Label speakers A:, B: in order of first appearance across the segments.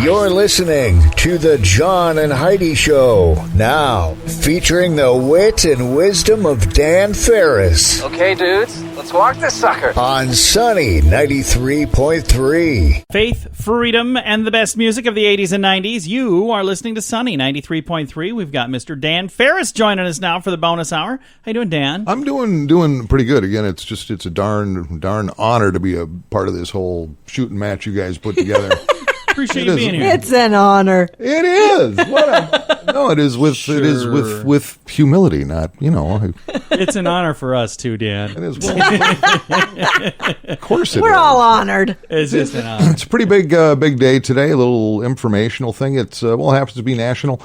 A: You're listening to the John and Heidi Show, now featuring the wit and wisdom of Dan Farris.
B: Okay, dudes, let's walk this sucker.
A: On Sunny 93.3.
C: Faith, freedom, and the best music of the 80s and 90s. You are listening to Sunny 93.3. We've got Mr. Dan Farris joining us now for the bonus hour. How you doing, Dan?
D: I'm doing pretty good. Again, it's a darn honor to be a part of this whole shooting match you guys put together.
C: Appreciate you being here.
E: It's an honor.
D: It is. It is with humility, not,
C: It's an honor for us too, Dan.
D: It is. Well, of course it is.
E: We're all honored.
C: It's just an honor.
D: It's a pretty big day today. A little informational thing. It's it happens to be National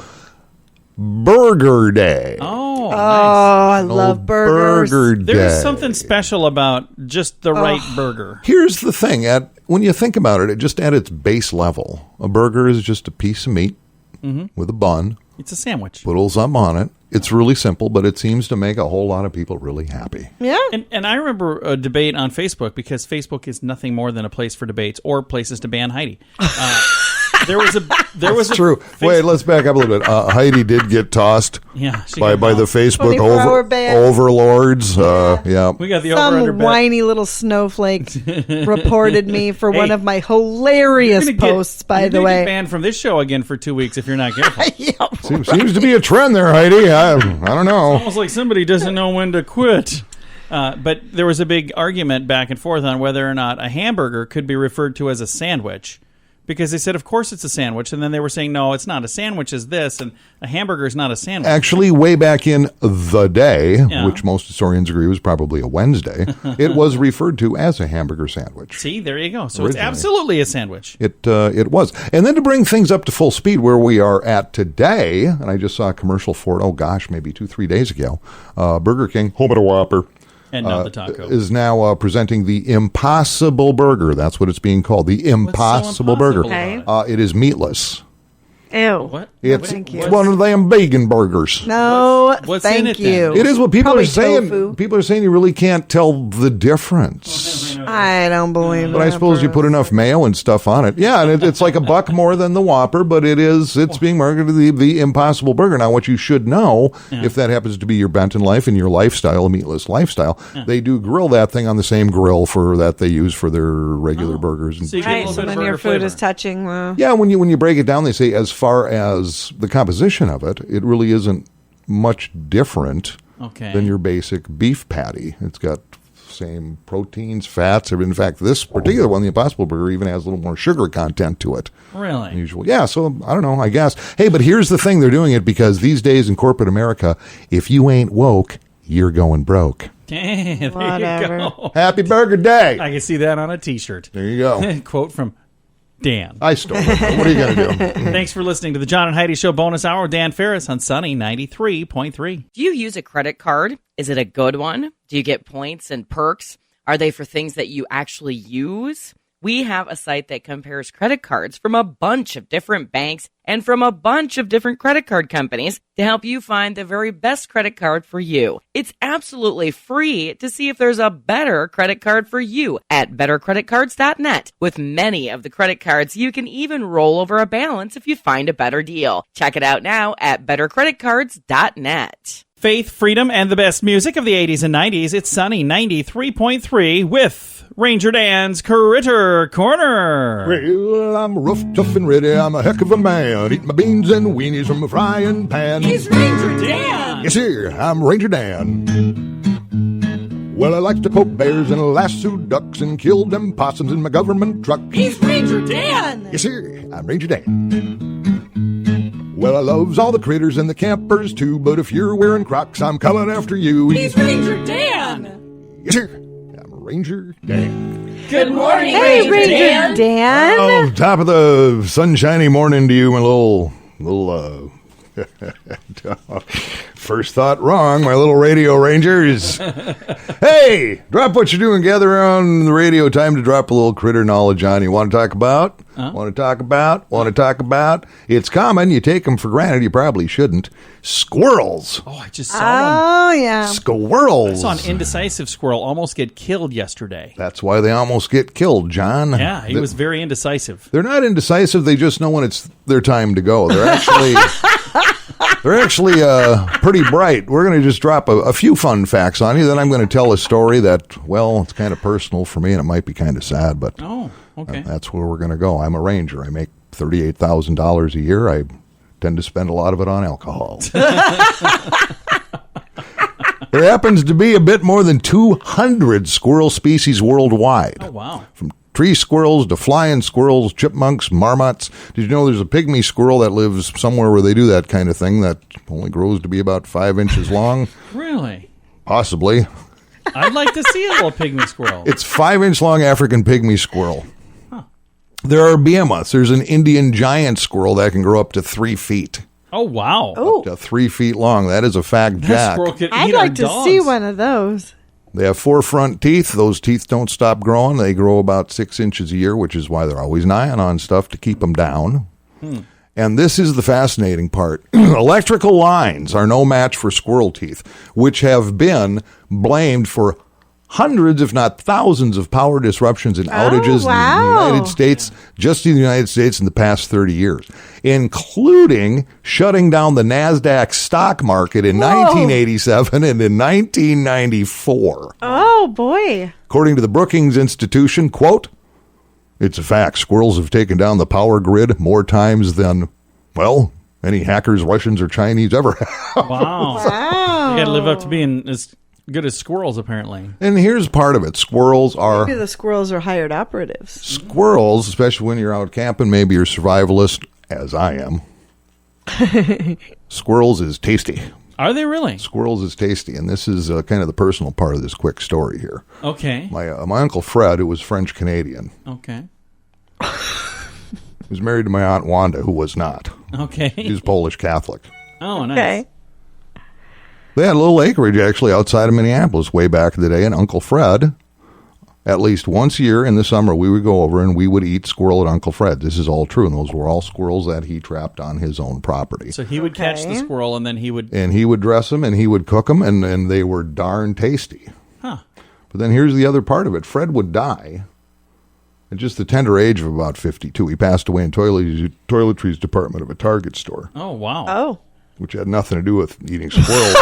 D: Burger Day.
C: Oh, nice.
E: I love burgers.
D: Burger Day.
C: There's something special about just the right burger.
D: Here's the thing. When you think about it, just at its base level, a burger is just a piece of meat with a bun.
C: It's a sandwich.
D: Put a little something on it. It's really simple, but it seems to make a whole lot of people really happy.
E: Yeah.
C: And I remember a debate on Facebook, because Facebook is nothing more than a place for debates or places to ban Heidi. There was
D: True. Wait, let's back up a little bit. Heidi did get tossed by the Facebook
E: 24-hour ban.
D: overlords. Yeah.
C: We got the over-under
E: Some
C: bet.
E: whiny little snowflake reported me for one of my hilarious posts, by the way.
C: Get banned from this show again for 2 weeks if you're not careful.
E: Yeah, right.
D: Seems to be a trend there, Heidi. I don't know.
C: Almost like somebody doesn't know when to quit. But there was a big argument back and forth on whether or not a hamburger could be referred to as a sandwich. Because they said, of course it's a sandwich. And then they were saying, no, it's not. A sandwich is this, and a hamburger is not a sandwich.
D: Actually, way back in the day, which most historians agree was probably a Wednesday, it was referred to as a hamburger sandwich.
C: See, there you go. So
D: Originally.
C: It's absolutely a sandwich.
D: It was. And then to bring things up to full speed where we are at today, and I just saw a commercial for it, maybe 2-3 days ago, Burger King, home of the Whopper,
C: And not the taco.
D: is now presenting the Impossible Burger. That's what it's being called, the Impossible Burger.
E: Okay.
D: It is meatless.
E: Ew.
C: What?
D: It's
E: Thank you.
D: one of them vegan burgers.
E: No,
C: What's in
E: thank
C: it then?
E: you.
D: It is what people
E: Probably
D: are saying.
E: tofu.
D: People are saying you really can't tell the difference.
E: I don't believe
D: But I suppose you put enough mayo and stuff on it. Yeah, and it's like $1 more than the Whopper, but it's being marketed the Impossible Burger. Now, what you should know, if that happens to be your bent in life and your lifestyle, a meatless lifestyle, they do grill that thing on the same grill that they use for their regular burgers. And
C: So you get a
E: Right,
C: little
E: so
C: bit of
E: when your
C: burger
E: food
C: flavor.
E: is touching the...
D: yeah, when you break it down, they say as far as the composition of it, it really isn't much different than your basic beef patty. It's got same proteins, fats. In fact, this particular one, the Impossible Burger, even has a little more sugar content to it.
C: Really?
D: Than usual. Yeah, so I don't know, I guess. Hey, but here's the thing. They're doing it because these days in corporate America, if you ain't woke, you're going broke.
C: There
E: Whatever.
C: you go.
D: Happy Burger Day.
C: I can see that on a T-shirt.
D: There you go.
C: Quote from Dan.
D: I stole it. What are you going to do?
C: Thanks for listening to the John and Heidi Show bonus hour with Dan Farris on Sunny 93.3.
F: Do you use a credit card? Is it a good one? Do you get points and perks? Are they for things that you actually use? We have a site that compares credit cards from a bunch of different banks and from a bunch of different credit card companies to help you find the very best credit card for you. It's absolutely free to see if there's a better credit card for you at bettercreditcards.net. With many of the credit cards, you can even roll over a balance if you find a better deal. Check it out now at bettercreditcards.net.
C: Faith, freedom, and the best music of the 80s and 90s. It's Sunny 93.3 with Ranger Dan's Critter Corner.
D: Well, I'm rough, tough, and ready. I'm a heck of a man. Eat my beans and weenies from a frying pan.
C: He's Ranger Dan.
D: Yes, sir. I'm Ranger Dan. Well, I like to poke bears and lasso ducks and kill them possums in my government truck.
C: He's Ranger Dan.
D: Yes, sir. I'm Ranger Dan. Well, I loves all the critters and the campers too, but if you're wearing Crocs, I'm coming after you.
C: He's Ranger Dan.
D: Yes, sir. I'm Ranger Dan.
C: Good morning,
E: Hey, Ranger Dan.
D: Oh, top of the sunshiny morning to you, my little First thought wrong, my little radio rangers. Hey, drop what you're doing. Gather around the radio. Time to drop a little critter knowledge on you. Want to talk about? Want to talk about? It's common. You take them for granted. You probably shouldn't. Squirrels.
C: Oh, I just saw one.
E: Oh, yeah.
D: Squirrels.
C: I saw an indecisive squirrel almost get killed yesterday.
D: That's why they almost get killed, John.
C: Yeah, he was very indecisive.
D: They're not indecisive. They just know when it's their time to go. They're actually pretty bright. We're going to just drop a few fun facts on you. Then I'm going to tell a story that, well, it's kind of personal for me, and it might be kind of sad, but
C: okay.
D: That's where we're going to go. I'm a ranger. I make $38,000 a year. I tend to spend a lot of it on alcohol. There happens to be a bit more than 200 squirrel species worldwide.
C: Oh, wow.
D: From tree squirrels to flying squirrels, chipmunks, marmots. Did you know there's a pygmy squirrel that lives somewhere where they do that kind of thing that only grows to be about 5 inches long?
C: Really?
D: Possibly.
C: I'd like to see a little pygmy squirrel.
D: It's 5-inch long African pygmy squirrel. Huh. There are behemoths. There's an Indian giant squirrel that can grow up to 3 feet.
C: Oh, wow.
E: Oh.
D: Up to 3 feet long. That is a fact,
C: That
D: Jack.
C: squirrel could
E: I'd
C: eat our
E: like to
C: dogs.
E: see one of those.
D: They have 4 front teeth. Those teeth don't stop growing. They grow about 6 inches a year, which is why they're always gnawing on stuff to keep them down. And this is the fascinating part. Electrical lines are no match for squirrel teeth, which have been blamed for hundreds, if not thousands, of power disruptions and outages in the United States, just in the United States in the past 30 years, including shutting down the NASDAQ stock market in 1987 and in 1994.
E: Oh, boy.
D: According to the Brookings Institution, quote, "It's a fact. Squirrels have taken down the power grid more times than, well, any hackers, Russians, or Chinese ever have."
C: Wow.
E: Wow.
C: You got to live up to being as good as squirrels, apparently.
D: And here's part of it. Squirrels are...
E: Maybe the squirrels are hired operatives.
D: Squirrels, especially when you're out camping, maybe you're survivalist, as I am. Squirrels is tasty.
C: Are they really?
D: Squirrels is tasty, and this is kind of the personal part of this quick story here.
C: Okay.
D: My Uncle Fred, who was French-Canadian,
C: Okay.
D: was married to my Aunt Wanda, who was not.
C: Okay.
D: She was Polish Catholic.
C: Oh, nice.
E: Okay.
D: They had a little acreage, actually, outside of Minneapolis way back in the day, and Uncle Fred, at least once a year in the summer, we would go over and we would eat squirrel at Uncle Fred. This is all true, and those were all squirrels that he trapped on his own property.
C: So he would catch the squirrel, and then he would...
D: And he would dress them, and he would cook them, and they were darn tasty.
C: Huh.
D: But then here's the other part of it. Fred would die at just the tender age of about 52. He passed away in toiletries department of a Target store,
C: Oh, wow.
E: Oh.
D: which had nothing to do with eating squirrels.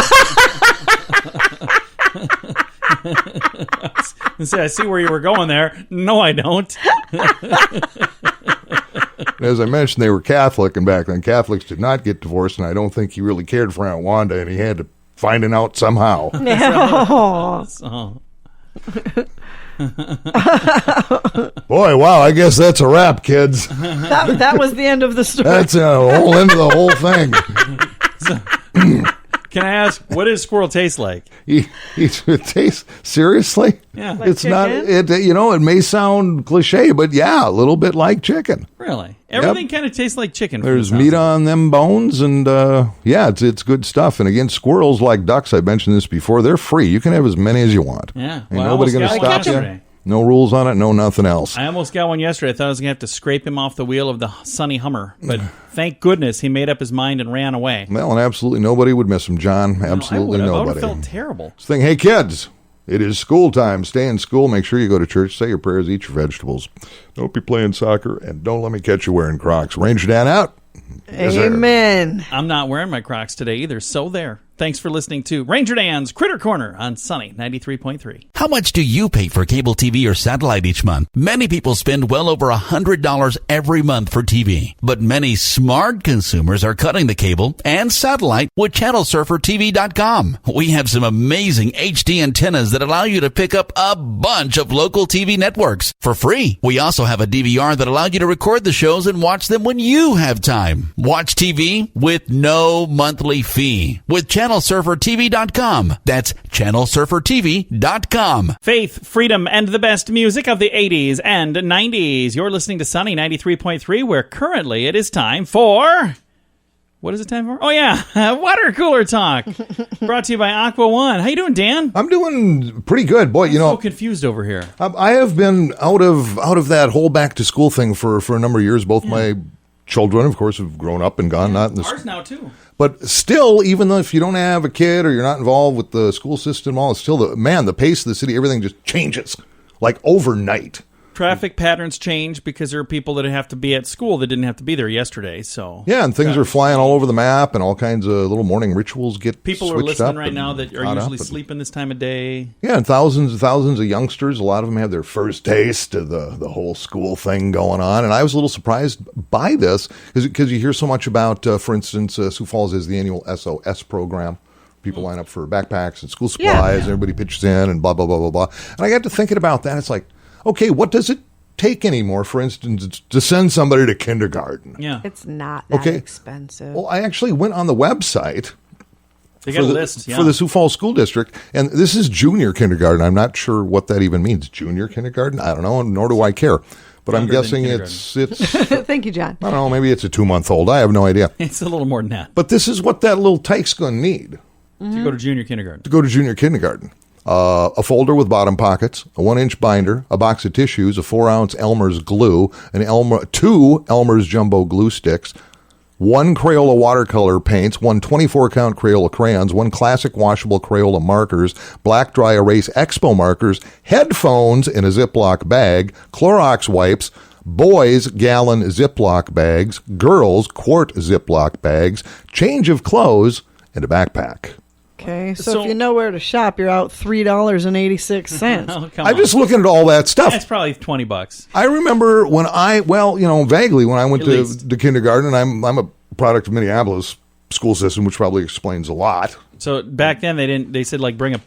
C: I see where you were going there. No, I don't.
D: As I mentioned, they were Catholic, and back then Catholics did not get divorced, and I don't think he really cared for Aunt Wanda, and he had to find it out somehow.
E: No.
C: Oh.
D: Boy, wow, I guess that's a wrap, kids.
E: That was the end of the story.
D: That's a whole end of the whole thing.
C: Can I ask, what does squirrel taste like?
D: It tastes, seriously?
C: Yeah.
E: Like
D: It's not,
E: chicken?
D: it may sound cliche, but yeah, a little bit like chicken.
C: Really? Everything kind of tastes like chicken. from
D: There's
C: the sounds
D: meat
C: of it.
D: on them bones, and yeah, it's good stuff. And again, squirrels, like ducks, I mentioned this before, they're free. You can have as many as you want.
C: Yeah.
D: Ain't
C: Well, I
D: nobody
C: almost
D: going to
C: got one
D: stop you.
C: yesterday.
D: No rules on it, no nothing else.
C: I almost got one yesterday. I thought I was going to have to scrape him off the wheel of the sunny Hummer. But thank goodness he made up his mind and ran away.
D: Well, and absolutely nobody would miss them, John. Absolutely
C: I would
D: nobody.
C: have felt terrible.
D: Thing, hey kids, it is school time. Stay in school. Make sure you go to church. Say your prayers. Eat your vegetables. Don't be playing soccer, and don't let me catch you wearing Crocs. Ranger Dan out. Yes, sir.
E: Amen.
C: I'm not wearing my Crocs today either, so there. Thanks for listening to Ranger Dan's Critter Corner on Sunny 93.3.
G: How much do you pay for cable TV or satellite each month? Many people spend well over $100 every month for TV. But many smart consumers are cutting the cable and satellite with ChannelSurferTV.com. We have some amazing HD antennas that allow you to pick up a bunch of local TV networks for free. We also have a DVR that allows you to record the shows and watch them when you have time. Watch TV with no monthly fee with ChannelSurferTV.com. That's ChannelSurferTV.com.
C: Faith, freedom, and the best music of the 80s and 90s. You're listening to Sunny 93.3, where currently it is time for What is it time for? Oh, yeah. Water cooler talk. Brought to you by Aqua One. How you doing, Dan?
D: I'm doing pretty good. Boy,
C: I'm so confused over here.
D: I have been out of that whole back to school thing for a number of years. Both my children, of course, have grown up and gone. Not in the
C: ours now, too.
D: But still, even though if you don't have a kid or you're not involved with the school system, all, it's still the pace of the city, everything just changes like overnight.
C: Traffic patterns change because there are people that have to be at school that didn't have to be there yesterday. So
D: yeah, and things are flying all over the map, and all kinds of little morning rituals get
C: people
D: switched
C: are listening
D: up
C: right now that are usually sleeping this time of day.
D: Yeah, and thousands of youngsters. A lot of them have their first taste of the whole school thing going on. And I was a little surprised by this because you hear so much about, for instance, Sioux Falls is the annual SOS program. People line up for backpacks and school supplies, and everybody pitches in and blah, blah, blah, blah, blah. And I got to thinking about that. It's like, okay, what does it take anymore, for instance, to send somebody to kindergarten?
C: Yeah.
E: It's not that expensive.
D: Well, I actually went on the website.
C: They got a list,
D: for the Sioux Falls School District, and this is junior kindergarten. I'm not sure what that even means. Junior kindergarten? I don't know, nor do I care. But I'm guessing it's
E: Thank you, John.
D: I don't know, maybe it's a 2-month-old. I have no idea.
C: It's a little more than that.
D: But this is what that little tyke's going to need.
C: To go to junior kindergarten.
D: To go to junior kindergarten. A folder with bottom pockets, a 1-inch binder, a box of tissues, a 4-ounce Elmer's glue, two Elmer's jumbo glue sticks, 1 Crayola watercolor paints, 1 24-count Crayola crayons, 1 classic washable Crayola markers, black dry erase Expo markers, headphones in a Ziploc bag, Clorox wipes, boys gallon Ziploc bags, girls quart Ziploc bags, change of clothes, and a backpack.
E: Okay, so if you know where to shop, you're out $3.86.
D: I'm just looking at all that stuff.
C: That's probably $20.
D: I remember when vaguely when I went to kindergarten, and I'm a product of Minneapolis school system, which probably explains a lot.
C: So back then they said like bring a.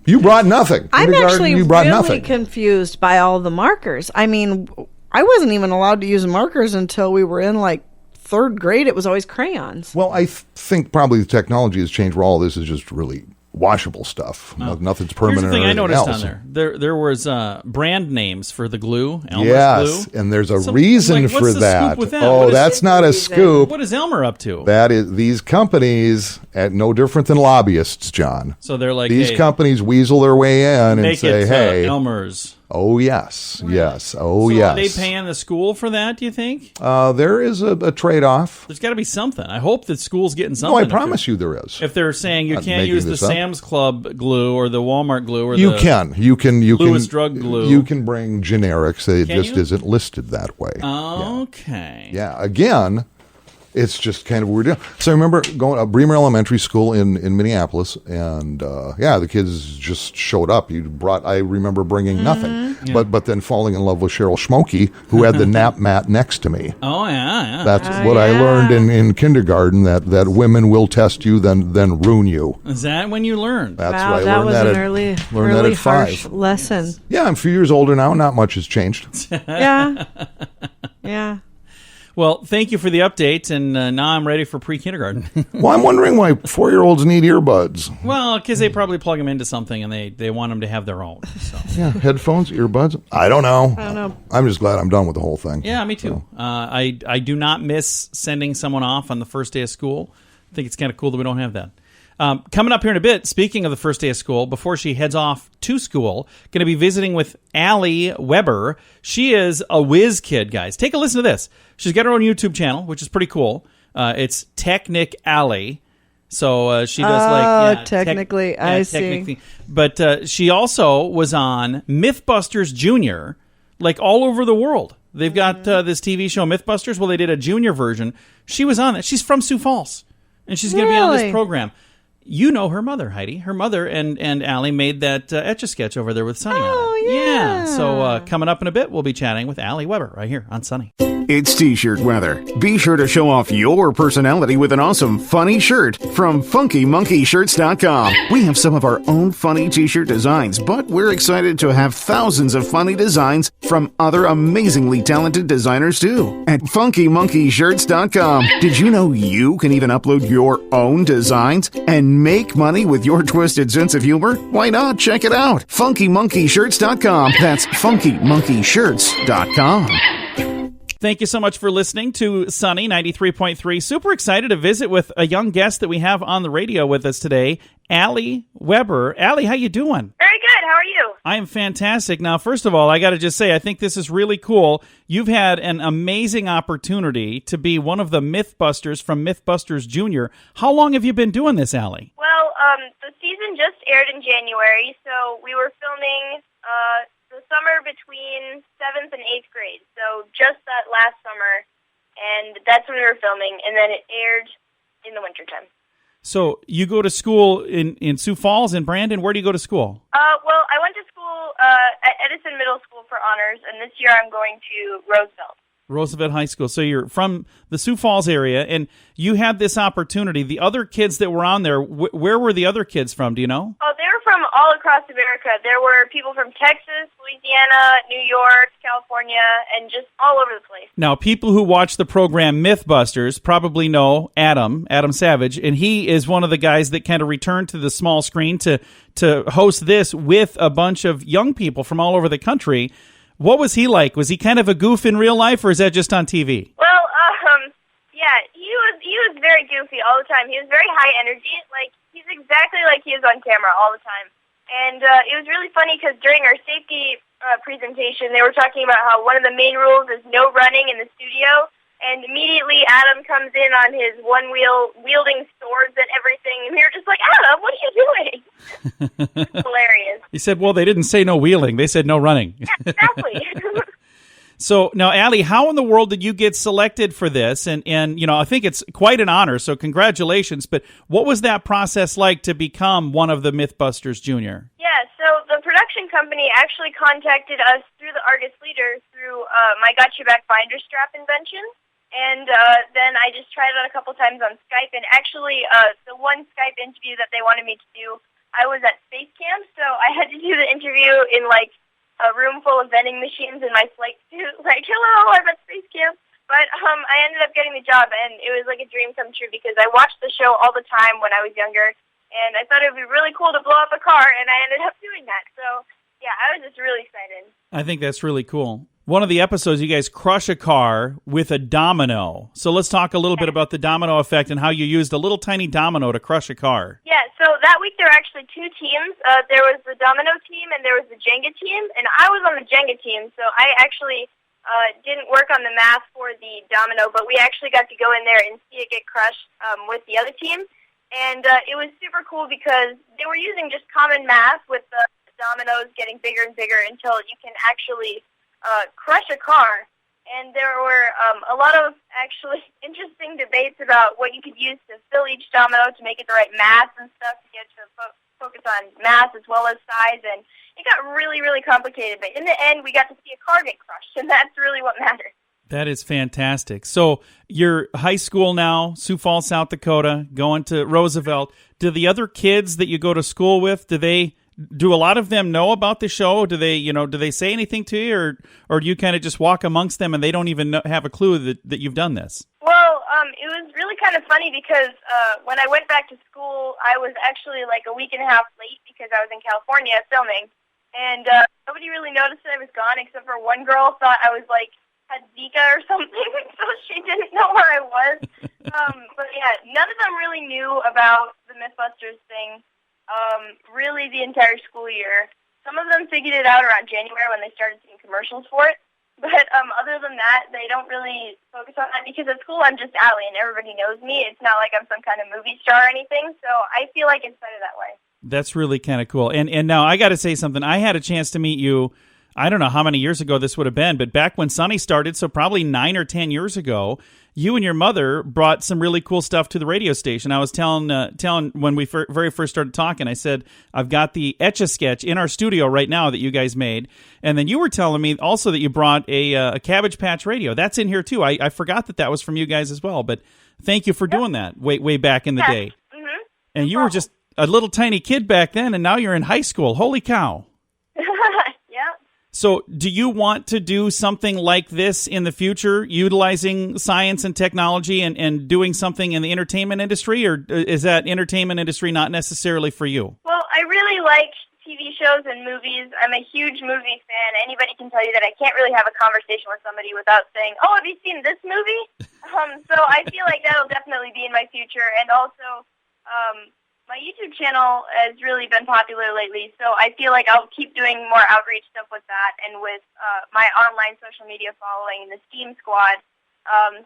D: You brought nothing.
E: I'm actually really
D: nothing.
E: confused by all the markers. I mean, I wasn't even allowed to use markers until we were in like 3rd grade. It was always crayons.
D: Well, I think probably the technology has changed where all this is just really washable stuff. Nothing's permanent.
C: Here's the thing
D: or
C: I noticed
D: else.
C: on there was brand names for the glue. Elmer's glue.
D: And there's a reason for
C: what's the
D: that.
C: Scoop with that?
D: Oh, that's not a scoop.
C: What is Elmer up to?
D: That is these companies no different than lobbyists, John.
C: So they're like
D: these companies weasel their way in and say, "Hey,
C: Elmer's."
D: Oh yes, yes. Oh
C: so
D: yes.
C: Are they paying the school for that? Do you think?
D: There is a trade-off.
C: There's got to be something. I hope that school's getting something.
D: No, I promise you there is.
C: If they're saying you can't use the Sam's Club glue or the Walmart glue or
D: you
C: the
D: can
C: Lewis drug glue,
D: you can bring generics. It just isn't listed that way.
C: Okay.
D: Yeah. Again, it's just kind of a weird deal. So I remember going to Bremer Elementary School in Minneapolis, and the kids just showed up. I remember bringing nothing, but then falling in love with Cheryl Schmokey, who had the nap mat next to me.
C: Oh yeah.
D: That's what I learned in kindergarten, that women will test you, then ruin you.
C: Is that when you learned?
D: That's
E: wow,
D: why I
E: that
D: learned
E: was
D: that
E: an early harsh
D: 5.
E: lesson.
D: Yeah, I'm a few years older now. Not much has changed.
E: Yeah.
C: Well, thank you for the update, and now I'm ready for pre-kindergarten.
D: Well, I'm wondering why 4-year-olds need earbuds.
C: Well, because they probably plug them into something, and they want them to have their own. So.
D: Yeah, headphones, earbuds. I don't know. I'm just glad I'm done with the whole thing.
C: Yeah, me too. So. I do not miss sending someone off on the first day of school. I think it's kind of cool that we don't have that. Coming up here in a bit, speaking of the first day of school, before she heads off to school, going to be visiting with Allie Weber. She is a whiz kid, guys. Take a listen to this. She's got her own YouTube channel, which is pretty cool. It's Technic Allie. So she does
E: technically, I see.
C: But she also was on Mythbusters Junior, like all over the world. They've got this TV show, Mythbusters. Well, they did a junior version. She was on it. She's from Sioux Falls, and she's going to be on this program. You know her mother, Heidi. Her mother and Allie made that Etch-a-Sketch over there with Sunny on it.
E: Oh, yeah.
C: So coming up in a bit, we'll be chatting with Allie Weber right here on Sunny.
H: It's T-shirt weather. Be sure to show off your personality with an awesome, funny shirt from FunkyMonkeyShirts.com. We have some of our own funny T-shirt designs, but we're excited to have thousands of funny designs from other amazingly talented designers too. At FunkyMonkeyShirts.com. Did you know you can even upload your own designs and make money with your twisted sense of humor? Why not? Check it out. FunkyMonkeyShirts.com. That's FunkyMonkeyShirts.com.
C: Thank you so much for listening to Sunny 93.3. Super excited to visit with a young guest that we have on the radio with us today, Allie Weber. Allie, how you doing?
I: Very good. How are you?
C: I am fantastic. Now, first of all, I got to just say, I think this is really cool. You've had an amazing opportunity to be one of the Mythbusters from Mythbusters Junior. How long have you been doing this, Allie?
I: Well, the season just aired in January, so we were filming the summer between 7th and 8th grade, so just that last summer, and that's when we were filming, and then it aired in the wintertime.
C: So you go to school in Sioux Falls and Brandon. Where do you go to school?
I: Well, I went to school at Edison Middle School for honors, and this year I'm going to
C: Roosevelt High School. So you're from the Sioux Falls area, and you had this opportunity. The other kids that were on there, where were the other kids from? Do you know?
I: Oh, they were from all across America. There were people from Texas, Louisiana, New York, California, and just all over the place.
C: Now, people who watch the program Mythbusters probably know Adam Savage, and he is one of the guys that kind of returned to the small screen to host this with a bunch of young people from all over the country. What was he like? Was he kind of a goof in real life, or is that just on TV?
I: Well, yeah, he was very goofy all the time. He was very high energy. Like, he's exactly like he is on camera all the time. And it was really funny because during our safety presentation, they were talking about how one of the main rules is no running in the studio. And immediately Adam comes in on his one wheel, wielding swords and everything. And we were just like, Adam, what are you doing? Hilarious.
C: He said, well, they didn't say no wheeling. They said no running.
I: Yeah, exactly.
C: So now, Allie, how in the world did you get selected for this? And you know, I think it's quite an honor, so congratulations. But what was that process like to become one of the Mythbusters Junior?
I: Yeah, so the production company actually contacted us through the Argus Leader through my Got You Back binder strap invention. And then I just tried it out a couple times on Skype. And actually, the one Skype interview that they wanted me to do, I was at space camp, so I had to do the interview in, like, a room full of vending machines in my flight suit, like, hello, I'm at space camp. But I ended up getting the job, and it was like a dream come true because I watched the show all the time when I was younger, and I thought it would be really cool to blow up a car, and I ended up doing that. So, yeah, I was just really excited.
C: I think that's really cool. One of the episodes, you guys crush a car with a domino. So let's talk a little bit about the domino effect and how you used a little tiny domino to crush a car.
I: Yeah, so that week there were actually two teams. There was the domino team and there was the Jenga team, and I was on the Jenga team, so I actually didn't work on the math for the domino, but we actually got to go in there and see it get crushed with the other team. And it was super cool because they were using just common math with the dominoes getting bigger and bigger until you can actually crush a car. And there were a lot of actually interesting debates about what you could use to fill each domino to make it the right mass and stuff to get to focus on mass as well as size. And it got really, really complicated. But in the end, we got to see a car get crushed, and that's really what matters.
C: That is fantastic. So you're high school now, Sioux Falls, South Dakota, going to Roosevelt. Do the other kids that you go to school with, do a lot of them know about the show? Do they say anything to you, or do you kind of just walk amongst them and they don't even have a clue that you've done this?
I: Well, it was really kind of funny because when I went back to school, I was actually like a week and a half late because I was in California filming, and nobody really noticed that I was gone except for one girl thought I was like had Zika or something, so she didn't know where I was. But yeah, none of them really knew about the Mythbusters thing. Really the entire school year. Some of them figured it out around January when they started seeing commercials for it. But other than that, they don't really focus on that because at school I'm just Allie and everybody knows me. It's not like I'm some kind of movie star or anything, so I feel like it's better that way. That's
C: really kind of cool. And now I got to say something. I had a chance to meet you, I don't know how many years ago this would have been, but back when Sunny started, so probably 9 or 10 years ago, you and your mother brought some really cool stuff to the radio station. I was telling when we very first started talking, I said, I've got the Etch-a-Sketch in our studio right now that you guys made. And then you were telling me also that you brought a Cabbage Patch radio. That's in here too. I forgot that was from you guys as well, but thank you for doing that way back in the day.
I: Mm-hmm.
C: And you were just a little tiny kid back then, and now you're in high school. Holy cow. So do you want to do something like this in the future, utilizing science and technology and doing something in the entertainment industry, or is that entertainment industry not necessarily for you?
I: Well, I really like TV shows and movies. I'm a huge movie fan. Anybody can tell you that I can't really have a conversation with somebody without saying, "Oh, have you seen this movie?" So I feel like that'll definitely be in my future. And also, my YouTube channel has really been popular lately, so I feel like I'll keep doing more outreach stuff with that and with my online social media following, the Steam Squad.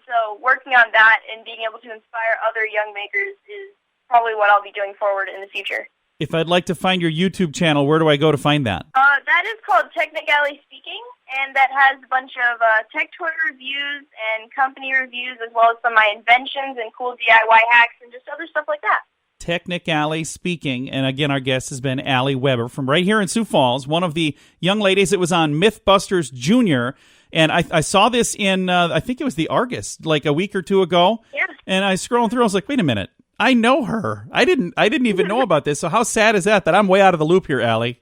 I: So working on that and being able to inspire other young makers is probably what I'll be doing forward in the future.
C: If I'd like to find your YouTube channel, where do I go to find that?
I: That is called Technically Speaking, and that has a bunch of tech toy reviews and company reviews, as well as some of my inventions and cool DIY hacks and just other stuff like that.
C: Technically Speaking, and again, our guest has been Allie Weber from right here in Sioux Falls, one of the young ladies that was on Mythbusters Jr., and I saw this in, I think it was the Argus, like a week or two ago.
I: Yeah.
C: And I scrolled through, I was like, wait a minute. I know her. I didn't even know about this. So how sad is that I'm way out of the loop here, Allie?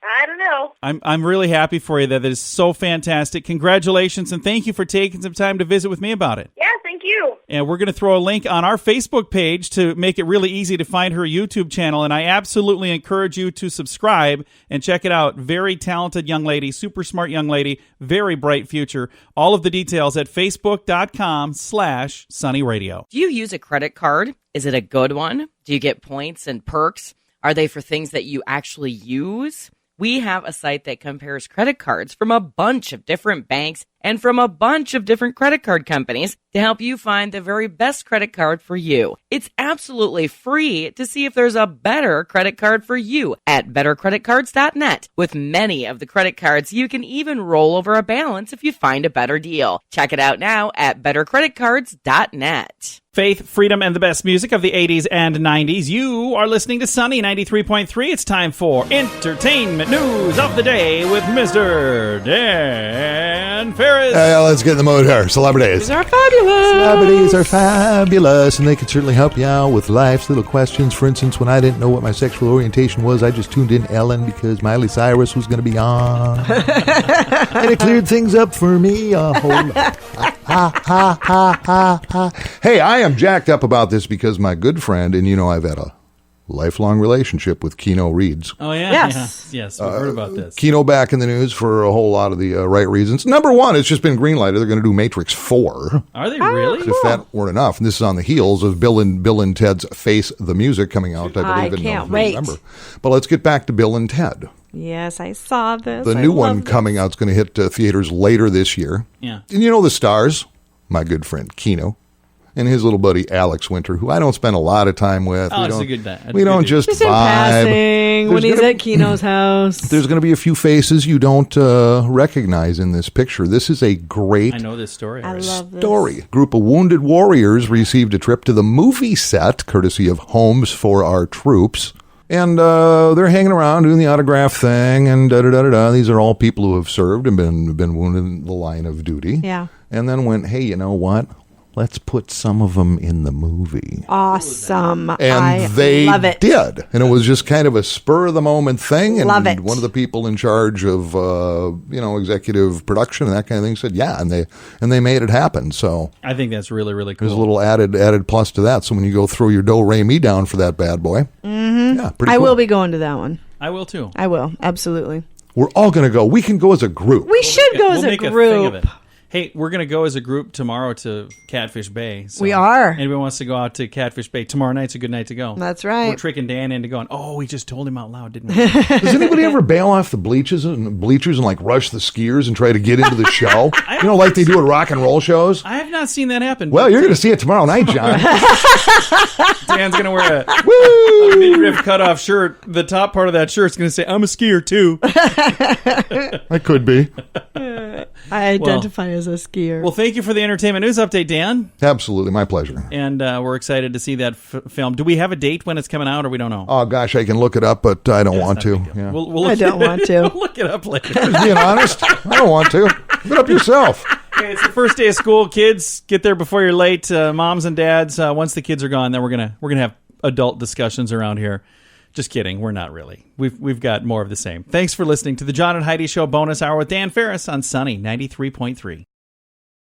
I: I don't know.
C: I'm really happy for you. That is so fantastic. Congratulations, and thank you for taking some time to visit with me about it.
I: Yeah, thank you.
C: And we're going to throw a link on our Facebook page to make it really easy to find her YouTube channel, and I absolutely encourage you to subscribe and check it out. Very talented young lady, super smart young lady, very bright future. All of the details at facebook.com/sunnyradio.
F: Do you use a credit card? Is it a good one? Do you get points and perks? Are they for things that you actually use? We have a site that compares credit cards from a bunch of different banks and from a bunch of different credit card companies to help you find the very best credit card for you. It's absolutely free to see if there's a better credit card for you at bettercreditcards.net. With many of the credit cards, you can even roll over a balance if you find a better deal. Check it out now at bettercreditcards.net.
C: Faith, freedom, and the best music of the 80s and 90s. You are listening to Sunny 93.3. It's time for Entertainment News of the Day with Mr. Dan Farris.
D: Let's get in the mood here. Celebrities.
E: These are fabulous.
D: Celebrities are fabulous, and they can certainly help you out with life's little questions. For instance, when I didn't know what my sexual orientation was, I just tuned in Ellen because Miley Cyrus was going to be on. And it cleared things up for me a whole lot. Hey, I am jacked up about this because my good friend, and you know I've had a lifelong relationship with Keno Reeds.
C: Oh, yeah.
E: Yes.
C: Yes, we've heard about this.
D: Keno back in the news for a whole lot of the right reasons. Number one, it's just been greenlighted. They're going to do Matrix 4.
C: Are they really?
D: If that weren't enough, and this is on the heels of Bill and Ted's Face the Music coming out, I believe.
E: Can't wait.
D: Remember. But let's get back to Bill and Ted.
E: Yes, I saw this.
D: The new one coming out is going to hit theaters later this year.
C: Yeah.
D: And you know the stars? My good friend Keno and his little buddy Alex Winter, who I don't spend a lot of time with.
C: Oh, it's a good day.
D: We don't just
E: in
D: vibe.
E: passing when he's at Keno's house.
D: There's going to be a few faces you don't recognize in this picture. This is a great
C: I know this story.
E: I love this.
D: story. A group of wounded warriors received a trip to the movie set, courtesy of Homes for Our Troops. And they're hanging around doing the autograph thing, and da-da-da-da-da. These are all people who have served and been wounded in the line of duty.
E: Yeah.
D: And then went, hey, you know what? Let's put some of them in the movie.
E: Awesome.
D: And
E: I
D: they
E: love it.
D: did. And it was just kind of a spur-of-the-moment thing. And
E: Love it.
D: one of the people in charge of, executive production and that kind of thing said, yeah, and they made it happen. So
C: I think that's really, really cool.
D: there's a little added plus to that. So when you go throw your do-re-mi down for that bad boy, yeah, pretty
E: I
D: cool.
E: will be going to that one.
C: I will, too.
E: I will. Absolutely.
D: We're all going to go. We can go as a group.
E: We should go as
C: We'll
E: a
C: make
E: group.
C: thing of it. Hey, we're going to go as a group tomorrow to Catfish Bay. So
E: We are.
C: Anybody wants to go out to Catfish Bay, tomorrow night's a good night to go.
E: That's right.
C: We're tricking Dan into going, oh, we just told him out loud, didn't we?
D: Does anybody ever bail off the bleachers and like rush the skiers and try to get into the show? Like they do at rock and roll shows?
C: I have not seen that happen.
D: Well, you're going to see it tomorrow night, John.
C: Dan's going to wear a
D: Woo!
C: midriff cutoff shirt. The top part of that shirt's going to say, I'm a skier, too.
D: I could be.
E: I identify as a skier.
C: Well, thank you for the entertainment news update, Dan.
D: Absolutely. My pleasure.
C: And we're excited to see that film. Do we have a date when it's coming out, or we don't know?
D: Oh, gosh, I can look it up, but I don't want to. Yeah.
C: We'll
E: I don't want to.
C: We'll look it up later.
D: Just being honest, I don't want to. Look it up yourself.
C: Okay, it's the first day of school. Kids, get there before you're late. Moms and dads, once the kids are gone, then we're gonna have adult discussions around here. Just kidding. We're not really. We've got more of the same. Thanks for listening to the John and Heidi Show bonus hour with Dan Farris on Sunny 93.3.